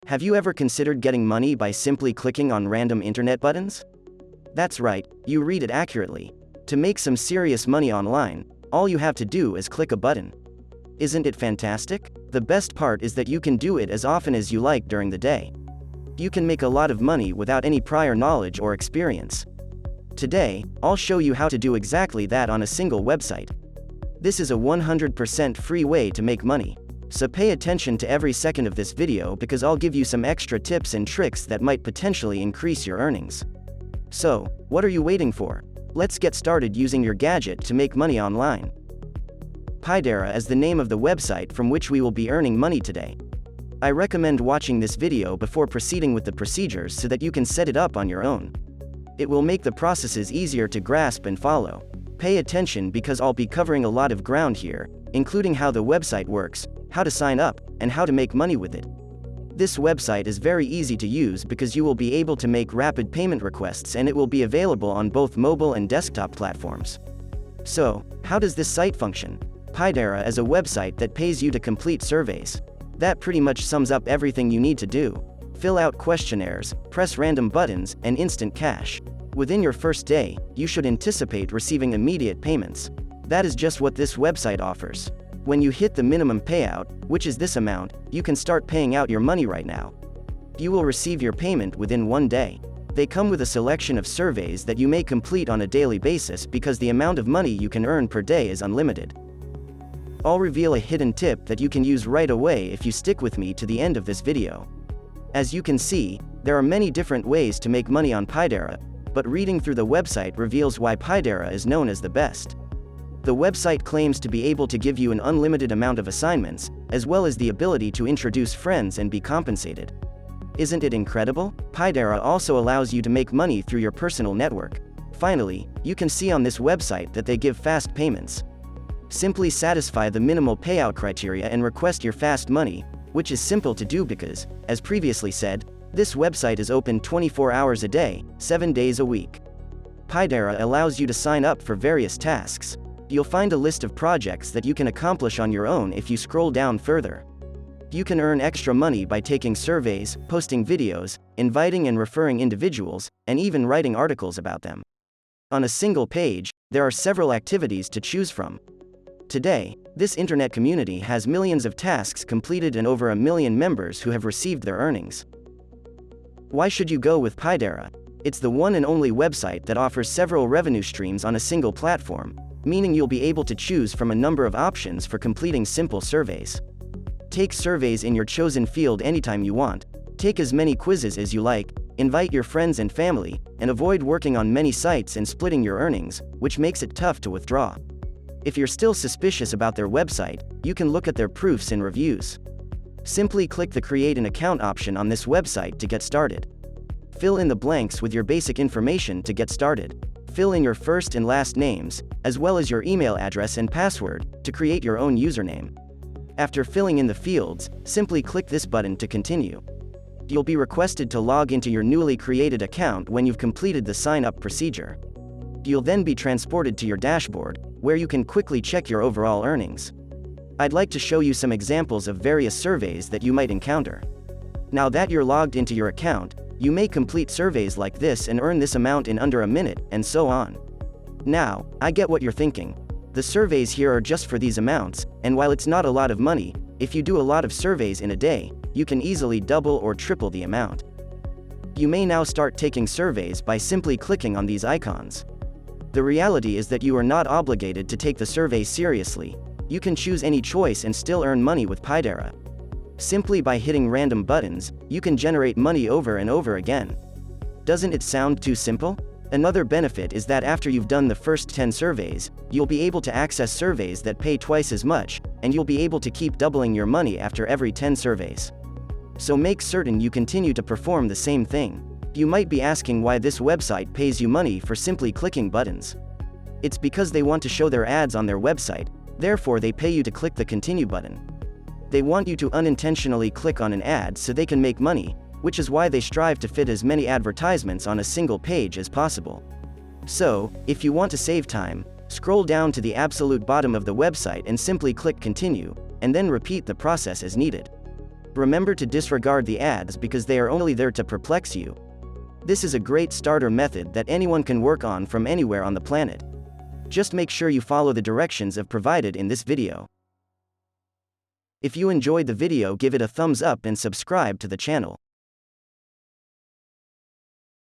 Have you ever considered getting money by simply clicking on random internet buttons? That's right, you read it accurately. To make some serious money online, all you have to do is click a button. Isn't it fantastic? The best part is that you can do it as often as you like during the day. You can make a lot of money without any prior knowledge or experience. Today, I'll show you how to do exactly that on a single website. This is a 100% free way to make money. So pay attention to every second of this video because I'll give you some extra tips and tricks that might potentially increase your earnings. So, what are you waiting for? Let's get started using your gadget to make money online. Pidera is the name of the website from which we will be earning money today. I recommend watching this video before proceeding with the procedures so that you can set it up on your own. It will make the processes easier to grasp and follow. Pay attention because I'll be covering a lot of ground here, including how the website works, how to sign up, and how to make money with it. This website is very easy to use because you will be able to make rapid payment requests and it will be available on both mobile and desktop platforms. So, how does this site function? Pidera is a website that pays you to complete surveys. That pretty much sums up everything you need to do. Fill out questionnaires, press random buttons, and instant cash. Within your first day, you should anticipate receiving immediate payments. That is just what this website offers. When you hit the minimum payout, which is this amount, you can start paying out your money right now. You will receive your payment within 1 day. They come with a selection of surveys that you may complete on a daily basis because the amount of money you can earn per day is unlimited. I'll reveal a hidden tip that you can use right away if you stick with me to the end of this video. As you can see, there are many different ways to make money on Pidera, but reading through the website reveals why Pidera is known as the best. The website claims to be able to give you an unlimited amount of assignments, as well as the ability to introduce friends and be compensated. Isn't it incredible? Pidera also allows you to make money through your personal network. Finally, you can see on this website that they give fast payments. Simply satisfy the minimal payout criteria and request your fast money, which is simple to do because, as previously said, this website is open 24 hours a day, 7 days a week. Pidera allows you to sign up for various tasks. You'll find a list of projects that you can accomplish on your own if you scroll down further. You can earn extra money by taking surveys, posting videos, inviting and referring individuals, and even writing articles about them. On a single page, there are several activities to choose from. Today, this internet community has millions of tasks completed and over 1 million members who have received their earnings. Why should you go with Pidera? It's the one and only website that offers several revenue streams on a single platform, meaning you'll be able to choose from a number of options for completing simple surveys. Take surveys in your chosen field anytime you want, take as many quizzes as you like, invite your friends and family, and avoid working on many sites and splitting your earnings, which makes it tough to withdraw. If you're still suspicious about their website, you can look at their proofs and reviews. Simply click the Create an Account option on this website to get started. Fill in the blanks with your basic information to get started. Fill in your first and last names, as well as your email address and password, to create your own username. After filling in the fields, simply click this button to continue. You'll be requested to log into your newly created account when you've completed the sign-up procedure. You'll then be transported to your dashboard, where you can quickly check your overall earnings. I'd like to show you some examples of various surveys that you might encounter. Now that you're logged into your account, you may complete surveys like this and earn this amount in under a minute, and so on. Now, I get what you're thinking. The surveys here are just for these amounts, and while it's not a lot of money, if you do a lot of surveys in a day, you can easily double or triple the amount. You may now start taking surveys by simply clicking on these icons. The reality is that you are not obligated to take the survey seriously. You can choose any choice and still earn money with Pidera. Simply by hitting random buttons, you can generate money over and over again. Doesn't it sound too simple? Another benefit is that after you've done the first 10 surveys, you'll be able to access surveys that pay twice as much, and you'll be able to keep doubling your money after every 10 surveys. So make certain you continue to perform the same thing. You might be asking why this website pays you money for simply clicking buttons. It's because they want to show their ads on their website, therefore they pay you to click the continue button. They want you to unintentionally click on an ad so they can make money, which is why they strive to fit as many advertisements on a single page as possible. So, if you want to save time, scroll down to the absolute bottom of the website and simply click continue, and then repeat the process as needed. Remember to disregard the ads because they are only there to perplex you. This is a great starter method that anyone can work on from anywhere on the planet. Just make sure you follow the directions I've provided in this video. If you enjoyed the video, give it a thumbs up and subscribe to the channel.